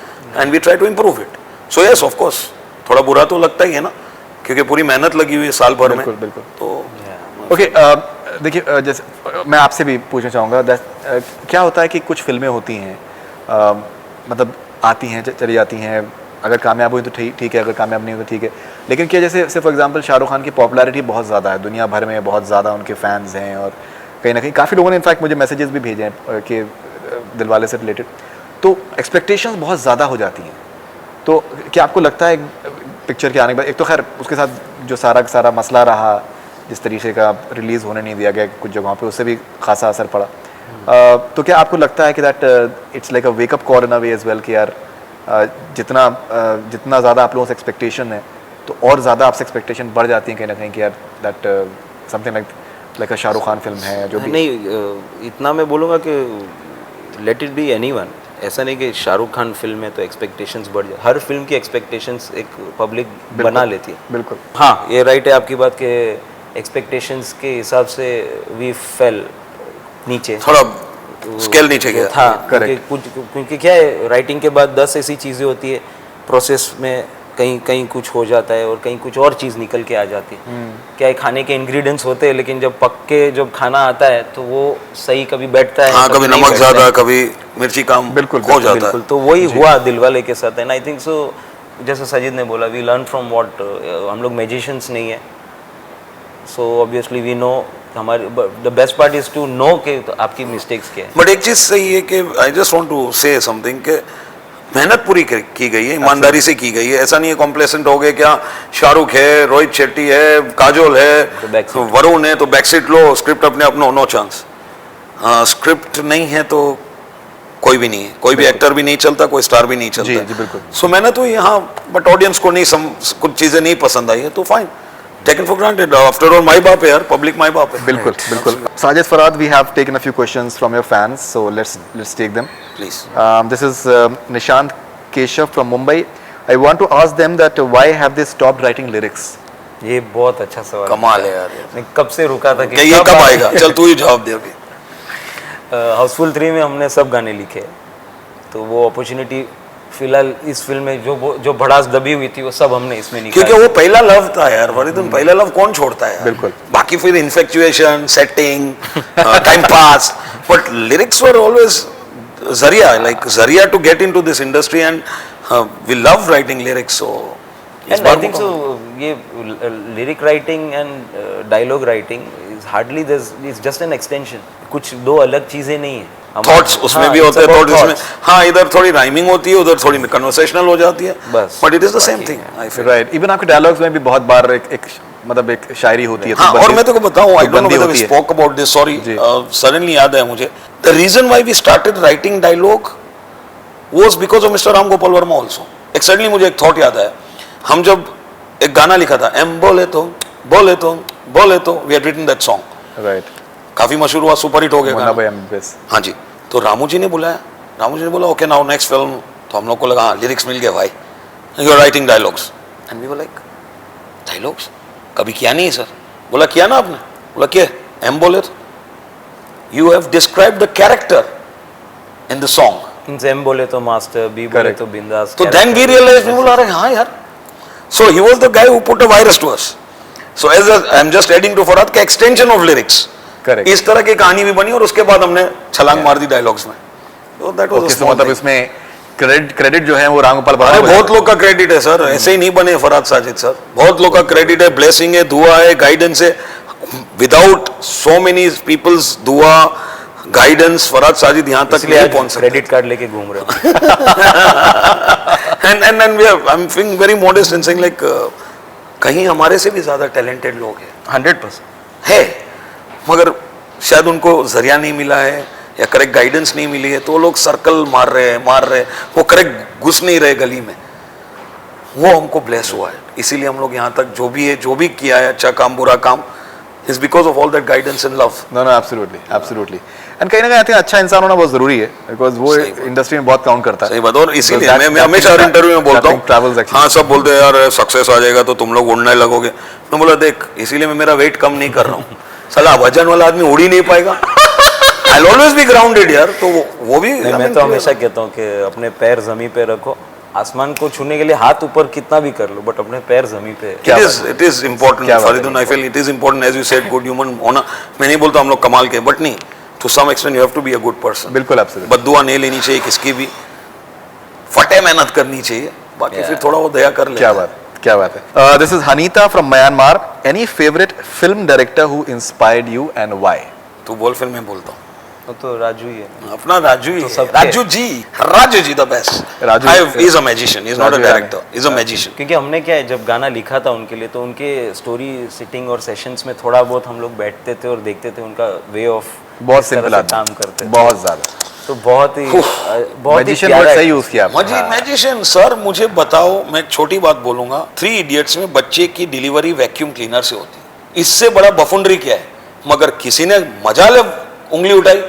and we try to improve it. So yes, of course, थोड़ा बुरा तो लगता ही है ना, क्योंकि पूरी मेहनत लगी हुई है साल भर में. बिल्कुल. तो ओके, देखिए, जैसे मैं आपसे भी पूछना चाहूँगा क्या होता है कि कुछ फिल्में होती हैं मतलब आती हैं चली जाती हैं, अगर कामयाब हुई तो ठीक है, अगर कामयाब नहीं हुई तो ठीक है, लेकिन क्या जैसे फॉर एग्जांपल शाहरुख खान की पॉपुलैरिटी बहुत ज़्यादा है, दुनिया भर में बहुत ज़्यादा उनके फैंस हैं, और कहीं ना कहीं काफ़ी लोगों ने इनफैक्ट मुझे मैसेजेस भी भेजे हैं कि दिलवाले से रिलेटेड, तो एक्सपेक्टेशंस बहुत ज़्यादा हो जाती हैं. तो क्या आपको लगता है पिक्चर के आने के बाद, एक तो खैर उसके साथ जो सारा मसला रहा, जिस तरीके का रिलीज़ होने नहीं दिया गया कुछ जगहों पे, उससे भी खासा असर पड़ा, तो क्या आपको लगता है कि that it's like a wake up call in a way as well कि यार जितना ज़्यादा आप लोगों से एक्सपेक्टेशन है तो और ज़्यादा आपसे एक्सपेक्टेशन बढ़ जाती है कहीं ना कहीं कि यार that something like a Shahrukh Khan film है जो भी. नहीं, इतना मैं बोलूँगा कि लेट इट बी एनीवन. ऐसा नहीं कि शाहरुख खान फिल्म है तो एक्सपेक्टेशंस बढ़ जाए. हर फिल्म की एक्सपेक्टेशंस एक पब्लिक बना लेती है. बिल्कुल. हाँ, ये राइट है आपकी बात के एक्सपेक्टेशंस के हिसाब से वी फेल नीचे, थोड़ा स्केल नीचे गया था. क्योंकि क्या है, राइटिंग के बाद 10 ऐसी चीज़ें होती है प्रोसेस में, कहीं कुछ हो जाता है और कहीं कुछ और चीज़ निकल के आ जाती है. क्या है, खाने के इंग्रेडिएंट्स होते हैं, लेकिन जब पक के जब खाना आता है तो वो सही कभी बैठता है, हाँ, कभी नमक ज़्यादा, कभी मिर्ची कम हो जाता है. तो वही हुआ दिलवाले के साथ. एंड आई थिंक सो, जैसे सजीद ने बोला, वी लर्न फ्रॉम व्हाट, हम लोग मैजिशियंस नहीं है, सो ऑब्वियसली वी नो, हमारे the best part is to know कि तो आपकी मिस्टेक्स क्या है. बट एक चीज़ सही है कि I just want to say something कि मेहनत पूरी की गई है, ईमानदारी से की गई है. ऐसा नहीं है कॉम्प्लेसेंट हो गए, क्या शाहरुख है, रोहित शेट्टी है, काजोल है, तो वरुण है, तो बैकसीट लो, स्क्रिप्ट अपने अपनो, नो चांस. स्क्रिप्ट नहीं है तो कोई भी नहीं है, कोई भी एक्टर भी नहीं चलता, कोई स्टार भी नहीं चलता. जी, बिल्कुल. सो मेहनत हुई यहाँ, बट ऑडियंस को नहीं कुछ चीज़ें नहीं पसंद आई है तो fine, taken for granted. After all, my बाप है यार, public my बाप है. बिल्कुल. Sajid Farhad, we have taken a few questions from your fans, so let's take them. Please. This is Nishant Keshav from Mumbai. I want to ask them that why have they stopped writing lyrics? ये बहुत अच्छा सवाल. कमाल है यार. मैं कब से रुका था कि ये कब आएगा. चल तू ही जवाब दे अभी. हाउसफुल 3 में हमने सब गाने लिखे, तो वो अपॉर्चुनिटी फिलहाल इस फिल्म में जो भड़ास दबी हुई थी वो सब हमने इसमें निकाला. क्योंकि वो पहला लव था यार वरीदुन, पहला लव कौन छोड़ता है. बिल्कुल. बाकी फिर infatuation, setting, time pass, but lyrics were always जरिया, like जरिया to get into this industry, and we love writing lyrics. So And I think so ये lyric writing and dialogue writing is hardly is just an extension, कुछ दो अलग चीजें नहीं है. थॉट्स उसमें भी होते हैं, थॉट्स इसमें, हाँ इधर थोड़ी राइमिंग होती है, उधर थोड़ी कन्वर्सेशनल हो जाती है, बस. But it is the same thing I feel. Right, even आपके डायलॉग्स में भी बहुत बार एक मतलब एक शायरी होती है. हाँ, और मैं तेको बताऊं, आई डोंट नो वेदर होती वी है. Spoke about this, sorry suddenly याद है मुझे, the reason why we started writing dialogue was because of mister Ram Gopal Varma also. एक सडनली मुझे एक थॉट याद आया, हम जब एक गाना लिखा था, एम बोले तो बोले तो बोले तो, we had written that song, right, काफी मशहूर हुआ, सुपर हिट हो गया मुन्ना गाना. भाई एमबीबीएस. हाँ जी, तो रामू जी ने बुलाया, रामू जी ने बोला ओके नाउ नेक्स्ट फिल्म, तो हम लोग को लगा हाँ लिरिक्स मिल गए भाई, you are writing dialogues, and we were like dialogues कभी किया नहीं है सर. बोला किया ना आपने? बोला क्या? एम बोले तो, you have described the character in the song. M बोले तो मास्टर, बी बोले तो बिंदास. तो देन वी रियलाइज, बोला अरे हाँ यार, so he was the guy who put a virus to us. So as I am just adding to Farhad के एक्सटेंशन ऑफ लिरिक्स, करेक्ट, इस तरह की कहानी भी बनी, और उसके बाद हमने छलांग मार दी डायलॉग्स में. तो दैट वाज ओके, मतलब इसमें क्रेडिट जो है वो राम गोपाल अरे वर्मा. बहुत लोग का क्रेडिट है सर, ऐसे ही नहीं बने फरहाद साजिद सर, बहुत लोग का क्रेडिट है, ब्लेसिंग है, दुआ है, गाइडेंस है. विदाउट सो मेनी पीपल्स दुआ गाइडेंस फरहाद साजिद यहाँ तक नहीं पहुंच सकते. क्रेडिट कार्ड लेके घूम रहे हो. and we are, I'm feeling very modest in saying like कहीं हमारे से भी ज्यादा टैलेंटेड लोग हैं 100% है, मगर शायद उनको जरिया नहीं मिला है या करेक्ट गाइडेंस नहीं मिली है, तो वो लोग सर्कल मार रहे हैं, वो करेक्ट घुस नहीं रहे गली में. वो हमको ब्लेस हुआ है, इसीलिए हम लोग यहाँ तक जो भी है, जो भी किया है, अच्छा काम बुरा काम, is because of all that guidance and love. No absolutely absolutely. And कहीं ना कहीं आई थिंक अच्छा इंसान होना बहुत जरूरी है, बिकॉज वो इंडस्ट्री में बहुत काउंट करता है. सही बात. और इसीलिए मैं हमेशा हर इंटरव्यू में बोलता हूँ, हाँ सब बोलते हैं यार सक्सेस आ जाएगा तो तुम लोग उड़ने लगोगे. मैं बोला देख, इसीलिए मैं मेरा वेट कम नहीं कर रहा हूँ. साला वजन वाला आदमी उड़ ही नहीं पाएगा. I'll always be grounded यार. तो वो भी मैं तो हमेशा कहता हूँ कि अपने पैर जमीन पे रखो, आसमान को छूने के लिए हाथ ऊपर कितना भी कर लो, बट अपने पैर जमीन पे. It is important. Faridun, I feel it is important, as you said, good human होना. मैं नहीं बोलता हम लोग कमाल के, बट नहीं, to some extent you have to be a good person. बिल्कुल एब्सोल्युटली. बद्दुआ नहीं लेनी चाहिए किसकी भी, फटे मेहनत करनी चाहिए, बाकी फिर थोड़ा वो दया कर ले. क्या बात है. This is Hanita from Myanmar. Any favourite film director who inspired you and why? तू बोल, फिर मैं बोलता हूँ. तो राजू ही है, अपना राजू ही तो है. Raju ji the best. Raju is a magician, is not a director, is a magician. क्योंकि हमने क्या है, जब गाना लिखा था उनके लिए, तो उनके स्टोरी सिटिंग और सेशंस में थोड़ा बहुत हम लोग बैठते थे और देखते थे उनका वे ऑफ बहुत सिंपल काम करते थे, बहुत ज्यादा. तो बहुत ही मैजिशियन वर्ड सही यूज किया. मैजिशियन सर, मुझे बताओ, मैं एक छोटी बात बोलूंगा, 3 इडियट्स में बच्चे की डिलीवरी वैक्यूम क्लीनर से होती है. इससे बड़ा बफुंडरी क्या है? मगर किसी ने मजा ले उंगली उठाई,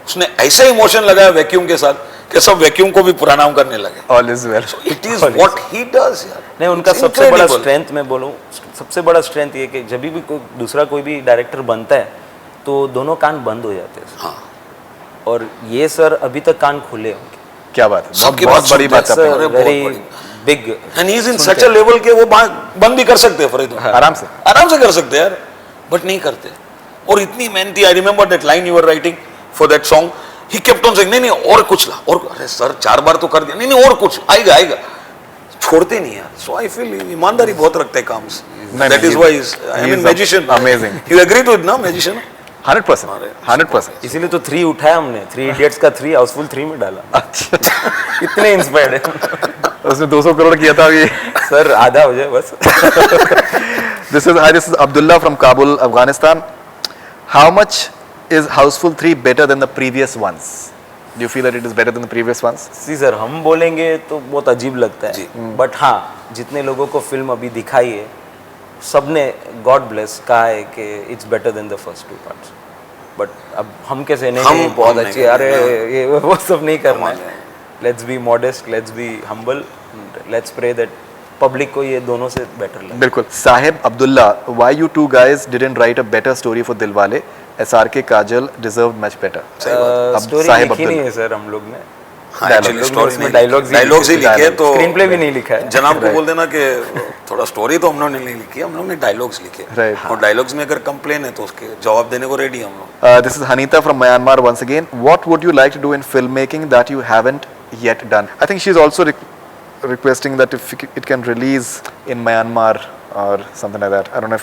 उसने ऐसा इमोशन लगाया वैक्यूम के साथ कि सब वैक्यूम को भी प्रणाम करने लगे. All is well. It is what he does यार. नहीं, उनका सबसे बड़ा स्ट्रेंथ मैं बोलूं, सबसे बड़ा स्ट्रेंथ ये कि जब भी कोई भी डायरेक्टर बनता है तो दोनों कान बंद हो जाते हैं. हाँ. और ये सर अभी तक कान खुले होंगे. क्या बात है, सबकी बहुत बात बड़ी बात है. Very big, and he is in such a level के वो बंद भी कर सकते हैं फरीद. आराम से कर सकते हैं यार, बट नहीं करते. और इतनी मेहनती. I remember that line you were writing for that song, he kept on saying नहीं और कुछ ला, और अरे सर 4 बार तो कर दिया, नहीं और कुछ आएगा, छोड़ते नहीं यार. सो आई फील ईमानदारी बहुत रखते हैं काम से. That is why I mean magician. Amazing. You agree to it ना? मैजिशियन 100%. इसीलिए तो 3 उठाया हमने, 3 इडियट्स का 3 हाउसफुल 3 में डाला. अच्छा. इतने इंस्पायर्ड है. उसने 200 करोड़ किया था ये. सर आधा हो जाए बस. This is Abdullah from Kabul, Afghanistan. How much is Houseful 3 better than the previous ones? Do you feel that it is better than the previous ones? जी सर, हम बोलेंगे तो बहुत अजीब लगता है, बट हाँ, जितने लोगों को फिल्म अभी दिखाई है, सबने गॉड ब्लेस कहा है कि it's better than the first 2 parts. But अब हम कैसे नहीं, बहुत अच्छी, अरे ये वो सब नहीं करना है. Let's be modest, let's be humble, let's pray that public को ये दोनों से बेटर लगे. बिल्कुल. Sahib Abdullah, why you 2 guys didn't write a better story for Dilwale? SRK Kajol deserved much better. Story लिखी नहीं है सर हम लोग ने. डायलॉग्स ही लिखे, तो स्क्रीन प्ले भी नहीं लिखा है. जनाब को बोल देना कि थोड़ा स्टोरी तो हम लोगों ने नहीं लिखी, हम लोगों ने डायलॉग्स लिखे. और डायलॉग्स में अगर कंप्लेन है तो उसके जवाब देने को रेडी हम लोग. This is Hanita from Myanmar once again. What would you like to do in filmmaking that you haven't yet done? I think she's also requesting that if it can release in Myanmar or something like that. I don't know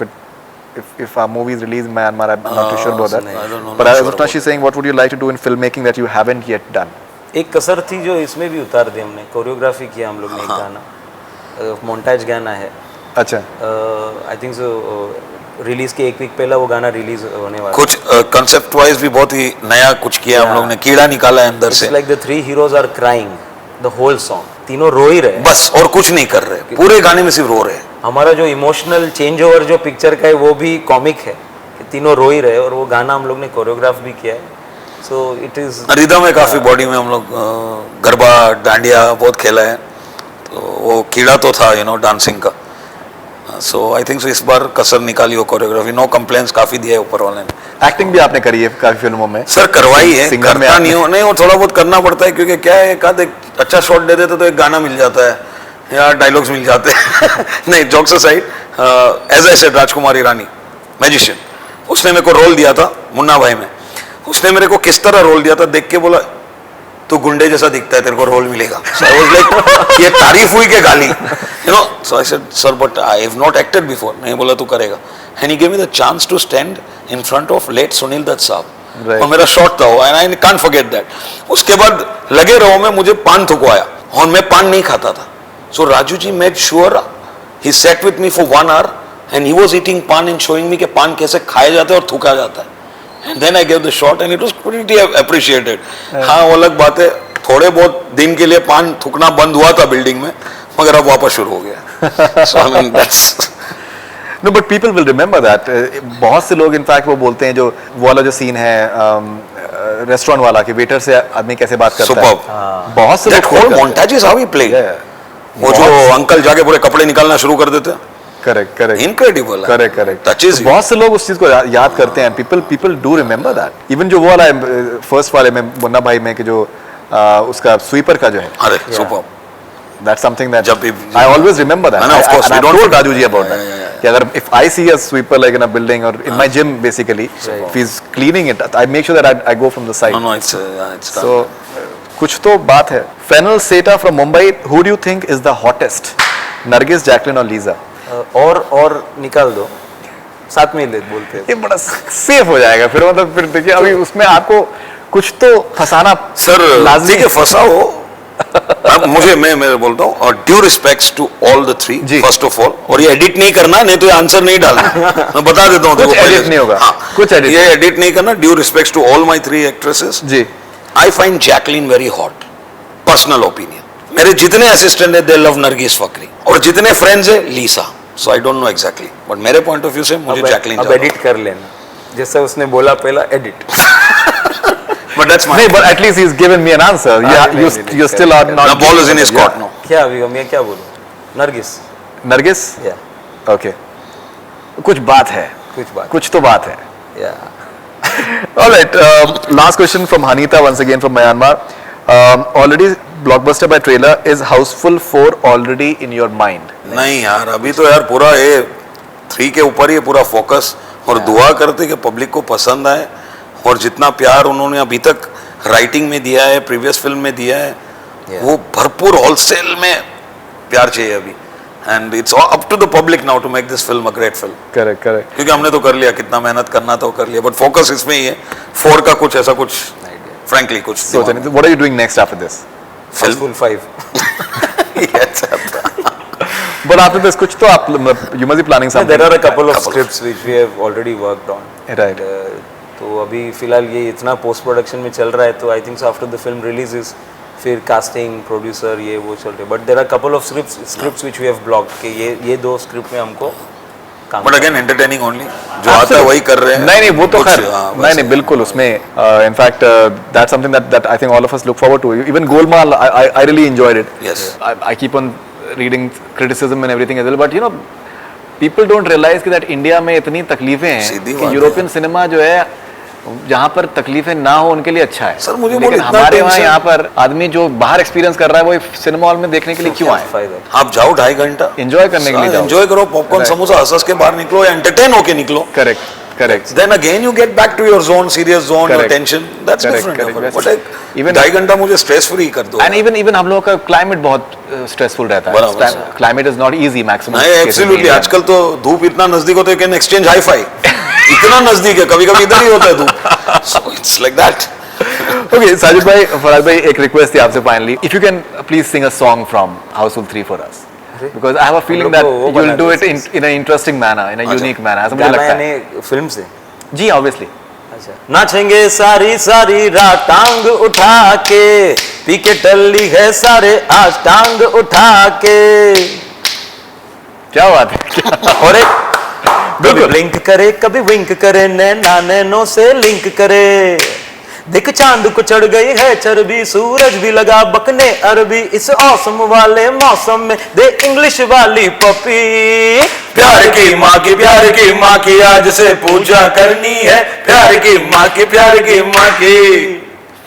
if our movie is released in Myanmar. I'm not too sure about that. I don't know. But not as sure of now, she's saying, what would you like to do in filmmaking that you haven't yet done? एक कसर थी जो इसमें भी उतार दी हमने, कोरियोग्राफी किया हम लोग ने एक गाना, मोन्टाज गाना है। अच्छा। आई थिंक सो रिलीज के एक वीक पहला वो गाना रिलीज होने वाला। कुछ कंसेप्ट वाइज भी बहुत ही नया कुछ किया हम लोग ने, कीड़ा निकाला है अंदर से। Like the three heroes are crying the whole song, तीनों रो ही रहे बस, और कुछ नहीं कर रहे, पूरे गाने में सिर्फ रो रहे हैं। हमारा जो इमोशनल चेंज ओवर जो पिक्चर का है वो भी कॉमिक है, तीनों रो ही रहे, और वो गाना हम लोग ने कोरियोग्राफ भी किया है। सो इट इज रिदम है काफी बॉडी में, हम लोग गरबा डांडिया बहुत खेला है, तो वो कीड़ा तो था डांसिंग का। सो आई थिंक सो इस बार कसर निकाली हो कोरियोग्राफी, नो कंप्लेंट्स काफी दिया है ऊपर वाले ने। एक्टिंग भी आपने करी है काफी फिल्मों में? सर करवाई है, सिंगर में करता नहीं हो, नहीं वो थोड़ा बहुत करना पड़ता है, क्योंकि क्या है, एक अच्छा शॉट दे देते तो एक गाना मिल जाता है या डायलॉग्स मिल जाते हैं। नहीं, jokes aside, as I said, Rajkumar Irani magician, उसने मेरे को रोल दिया था मुन्ना भाई में। उसने मेरे को किस तरह रोल दिया था, देख के बोला तू गुंडे जैसा दिखता है, तेरे को रोल मिलेगा। So I was like, ये तारीफ हुई के गाली, so I said, sir, but I have not acted before. नहीं, बोला तू करेगा। And he gave me the chance to stand in front of late Sunil Dutt साहब, और मेरा शॉट था वो, and I can't forget that. उसके बाद लगे रहो में मुझे पान थुकवाया, और मैं पान नहीं खाता था। So Raju ji made sure he sat with me for 1 hour and he was eating pan and showing me कि पान कैसे खाया जाता है और थूका जाता है। And then I gave the shot and it was pretty appreciated. हाँ, वो अलग बात है, थोड़े बहुत दिन के लिए पान थूकना बंद हुआ था बिल्डिंग में, मगर अब वापस शुरू हो गया। So I mean that's No, but people will remember that. बहुत से लोग इनफैक्ट वो बोलते हैं, जो वो वाला जो सीन है रेस्टोरेंट वाला कि वेटर से आदमी कैसे बात करता है, बहुत से that whole montage is how he played. वो जो अंकल जाके पूरे कपड़े निकालना शुरू कर देते हैं, करेक्ट, इनक्रेडिबल, करेक्ट। टचेस। बहुत से लोग उस चीज को याद करते हैं, people do remember that. Even जो वो वाला फर्स्ट वाले में मुन्ना भाई में कि जो उसका स्वीपर का जो है, अरे सुपर, that's something that जब I always remember that. No, of course, and we I don't told forget. Raju ji about that. कि अगर if I see a sweeper like in a building or in my gym basically, if he's cleaning it, I make sure that I go from the side. No, it's So कुछ तो बात है। Fennel Seta from Mumbai, who do you think is the hottest? Nargis, Jacqueline और Lisa? और निकाल दो, साथ में ले बोलते हैं। ये बड़ा सेफ हो जाएगा फिर, मतलब फिर देखिए अभी उसमें आपको कुछ तो फंसाना सर लाजमी है, फंसाओ। अब मुझे मैं बोलता हूँ, और due respects to all the three first of all, और ये एडिट नहीं करना, नहीं तो ये आंसर नहीं डालना, मैं बता देता हूँ। कुछ एडिट नहीं होगा, कुछ एडिट, ये एडिट नहीं करना। Due respects to all my 3 actresses जी, I find Jacqueline very hot, personal opinion. मेरे जितने असिस्टेंट है दे लव नरगिस फकरी, और जितने फ्रेंड्स है Lisa. So I don't know exactly, but मेरे पॉइंट ऑफ व्यू से मुझे जैकलीन। अब एडिट कर लेना, जैसा उसने बोला पहला, एडिट। But that's my. नहीं, but at least he's given me an answer. You still are not. The ball is in his court now. क्या अभी मैं क्या बोलूँ? नरगिस। नरगिस? Yeah. Okay. कुछ बात है। कुछ तो बात है। Yeah. All right. Last question from Hanita once again from Myanmar. Already blockbuster by trailer, is Houseful 4 already in your mind? नहीं यार, अभी तो यार पूरा ये 3 के ऊपर ही पूरा फोकस, और दुआ करते कि पब्लिक को पसंद आए, और जितना प्यार उन्होंने अभी तक राइटिंग में दिया है, प्रीवियस फिल्म में दिया है, वो भरपूर होलसेल में प्यार चाहिए अभी। And it's up to the public now to make this film a great film. Correct, क्योंकि हमने तो कर लिया, कितना मेहनत करना था वो कर लिया, बट फोकस इसमें ही है। 4 का कुछ ऐसा कुछ फ्रैंकली कुछ सोचा नहीं। What are you doing next after this? Houseful 5. But after this, कुछ तो आप you must be planning something. There are a couple of scripts which we have already worked on. Right. तो अभी फिलहाल ये इतना पोस्ट प्रोडक्शन में चल रहा है, तो I think so after the film releases फिर कास्टिंग, प्रोड्यूसर, ये वो चल रहे। But there are couple of scripts which we have blocked कि ये 2 स्क्रिप्ट में हमको काम। बट अगेन एंटरटेनिंग ओनली, जो आता है वही कर रहे हैं। नहीं वो तो खैर नहीं बिल्कुल उसमें in fact that's something that I think all of us look forward to. Even Golmaal I really enjoyed it. Yes. I keep on reading criticism and everything as well, but you know people don't realize कि that इंडिया में इतनी तकलीफें हैं कि यूरोपियन सिनेमा जो है जहाँ पर तकलीफें ना हो उनके लिए अच्छा है। सर मुझे लेकिन हमारे वहाँ यहाँ पर आदमी जो बाहर एक्सपीरियंस कर रहा है वो सिनेमा हॉल में देखने के लिए क्यों आए? आप जाओ 2.5 घंटा एंजॉय करने के लिए, एंजॉय करो, पॉपकॉर्न समोसा हंस के बाहर निकलो, या एंटरटेन होके निकलो। Correct. Correct. Then again you get back to your zone, serious zone, your Correct. tension. That's Correct, different. correct. But Even- 2.5 घंटा मुझे स्ट्रेस फ्री कर दो. एंड इवन हम लोगों का क्लाइमेट बहुत स्ट्रेसफुल रहता बराबर है. Climate is not easy maximum. नहीं, एब्सोल्युटली. आजकल तो धूप इतना नजदीक होता है, कैन एक्सचेंज हाई फाई. इतना नजदीक है, कभी कभी इधर ही होता है धूप. सो it's like that. Okay Sajid भाई, फराज भाई, एक रिक्वेस्ट थी आपसे finally, if you can please sing a song from Housefull 3 for us, because I have a feeling that you will do it in a interesting manner, in a unique manner, ऐसा मुझे गाना लगता है. यानी फिल्म से. जी ऑब्वियसली. अच्छा. नाचेंगे सारी सारी रात टांग उठा के, पी के टल्ली है सारे आज टांग उठा के. क्या बात है. और एक कभी ब्लिंक करे कभी विंक करे, नैना नैनों से लिंक करे. देख चांद को चढ़ गई है चर्बी, सूरज भी लगा बकने अरबी. इस औसम वाले मौसम में दे इंग्लिश वाली पपी. प्यार की माँ की आज से पूजा करनी है. प्यार की माँ की.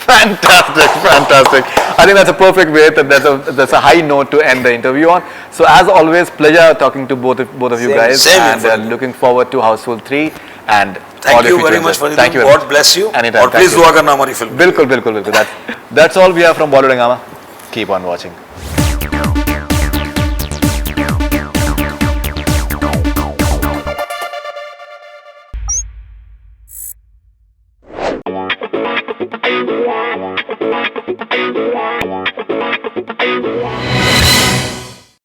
Fantastic, fantastic. I think that's a perfect way. That's a high note to end the interview on. So as always, pleasure talking to both of you Same. guys, Same and here. looking forward to Houseful 3 and all Thank your you very future much for endeavors. it. Thank you. God bless you. Anytime. और Thank प्लीज you. दुआ करना हमारी फिल्म. बिल्कुल. That's all we have from Bollywood Hungama. Keep on watching.